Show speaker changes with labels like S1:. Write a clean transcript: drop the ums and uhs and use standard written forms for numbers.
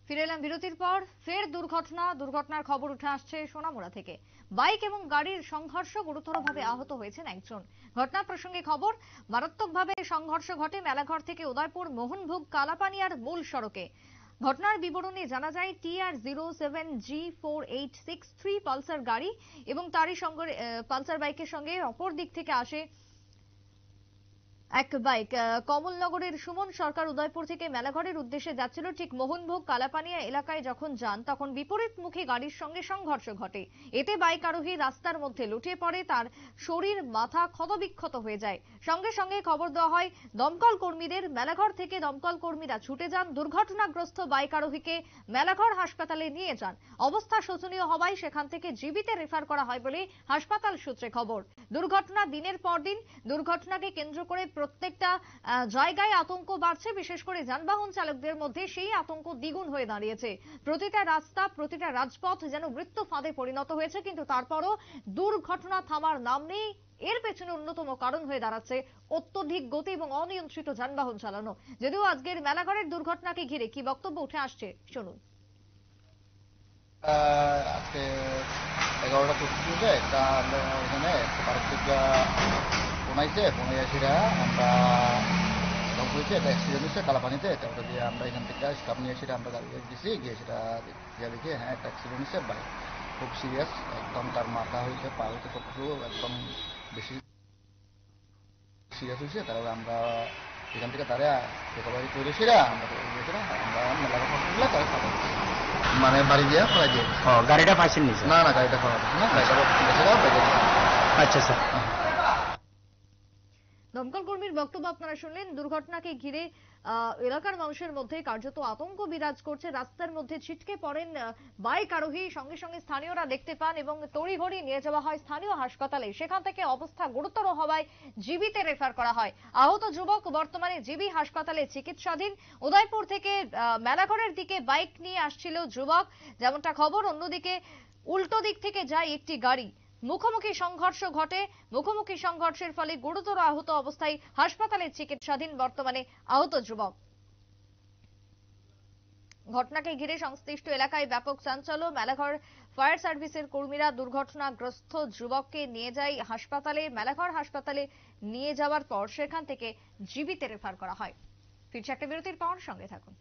S1: ফিরে এলাম বিরতির পর। ফের দুর্ঘটনার খবর উঠে আসছে সোনামুড়া থেকে। বাইক এবং গাড়ির সংঘর্ষ, গুরুতরভাবে আহত হয়েছেন একজন। ঘটনা প্রসঙ্গে খবর, মারাত্মকভাবে সংঘর্ষ ঘটে মেলাঘর থেকে উদয়পুর মোহনভোগ কালাপানিয়ার মূল সড়কে। ঘটনার বিবরণে জানা যায় TR07G4863 পালসার গাড়ি এবং তারই সঙ্গে পালসার বাইকের সঙ্গে অপর দিক থেকে আসে এক বাইক। কমলনগরের সুমন সরকার উদয়পুর থেকে মেলাঘরের উদ্দেশ্যে যাচ্ছিল। ঠিক মোহনভোগ কালাপানিয়া এলাকায় যখন যান তখন বিপরীতমুখী গাড়ির সঙ্গে সংঘর্ষ ঘটে। এতে বাইক আরোহী রাস্তার মধ্যে লুটিয়ে পড়ে, তার শরীর মাথা ক্ষতবিক্ষত হয়ে যায়। সঙ্গে সঙ্গে খবর দেওয়া হয় দমকল কর্মীদের। মেলাঘর থেকে দমকল কর্মীরা ছুটে যান, দুর্ঘটনাগ্রস্ত বাইক আরোহীকে মেলাঘর হাসপাতালে নিয়ে যান। অবস্থা শোচনীয় হওয়ায় সেখান থেকে জীবিতে রেফার করা হয় বলে হাসপাতাল সূত্রে খবর। দুর্ঘটনা দিনের পর দিন। দুর্ঘটনাকে কেন্দ্র করে প্রত্যেকটা জায়গায় আতঙ্ক বাড়ছে, বিশেষ করে যানবাহন চালকদের মধ্যে সেই আতঙ্ক দ্বিগুণ হয়ে দাঁড়িয়েছে। প্রতিটা রাস্তা, প্রতিটা রাজপথ যেন মৃত্যু ফাঁদে পরিণত হয়েছে, কিন্তু তারপরও দুর্ঘটনা থামার নাম নেই। এর পেছনে অন্যতম কারণ হয়ে দাঁড়াচ্ছে অত্যধিক গতি এবং অনিয়ন্ত্রিত যানবাহন চালানো। যদিও আজকের মেলাঘরের দুর্ঘটনাকে ঘিরে কি বক্তব্য উঠে আসছে শুনুন।
S2: আজকে 11টা 25 একটা আমরা এখানে পার্কটা ফোনাইছে ফোনাইয়াছিরা আমরা তখন হয়েছে একটা অ্যাক্সিডেন্ট হয়েছে কালাপানিতে। তারপরে দিয়ে আমরা এখান থেকে স্টাফ নিয়ে এসে আমরা গাড়ি গেছি, গিয়ে সেটা গিয়ে দেখি হ্যাঁ একটা অ্যাক্সিডেন্ট হয়েছে, বাইক খুব সিরিয়াস, একদম তার মাথা হয়েছে, পা হয়েছে, সবকিছু একদম বেশি সিরিয়াস হয়েছে। তারপরে আমরা এখান থেকে তারা রিকভারি করে সেরা আমরা মেলাঘাট হসপিটালে তারা খাবার মানে বাড়ি দিয়ে পড়া গিয়ে
S3: গাড়িটা পাইছেন নিচে?
S2: না না গাড়িটা খাওয়া না, গাড়িটা
S3: আচ্ছা স্যার।
S1: দমকল কর্মীর বক্তব্য আপনারা শুনলেন। দুর্ঘটনাকে ঘিরে এলাকার মানুষের মধ্যে কার্যত আতঙ্ক বিরাজ করছে। রাস্তার মধ্যে ছিটকে পড়েন বাইক আরোহী। সঙ্গে সঙ্গে স্থানীয়রা দেখতে পান এবং তড়িঘড়ি নিয়ে যাওয়া হয় স্থানীয় হাসপাতালে। সেখান থেকে অবস্থা গুরুতর হওয়ায় জীবিতে রেফার করা হয়। আহত যুবক বর্তমানে জিবি হাসপাতালে চিকিৎসাধীন। উদয়পুর থেকে মেলাঘরের দিকে বাইক নিয়ে আসছিল যুবক, যেমনটা খবর। অন্যদিকে উল্টো দিক থেকে যায় একটি গাড়ি। মুখোমুখি সংঘর্ষ ঘটে। মুখোমুখি সংঘর্ষের ফলে গুরুতর আহত অবস্থায় হাসপাতালে চিকিৎসাধীন বর্তমানে আহত যুবক। ঘটনাকে ঘিরে সংশ্লিষ্ট এলাকায় ব্যাপক চাঞ্চল্য। মেলাঘর ফায়ার সার্ভিসের কর্মীরা দুর্ঘটনাগ্রস্ত যুবককে নিয়ে যায় হাসপাতালে। মেলাঘর হাসপাতালে নিয়ে যাওয়ার পর সেখান থেকে জীবিতে রেফার করা হয়। ফিরছে একটা বিরতির পর, সঙ্গে থাকুন।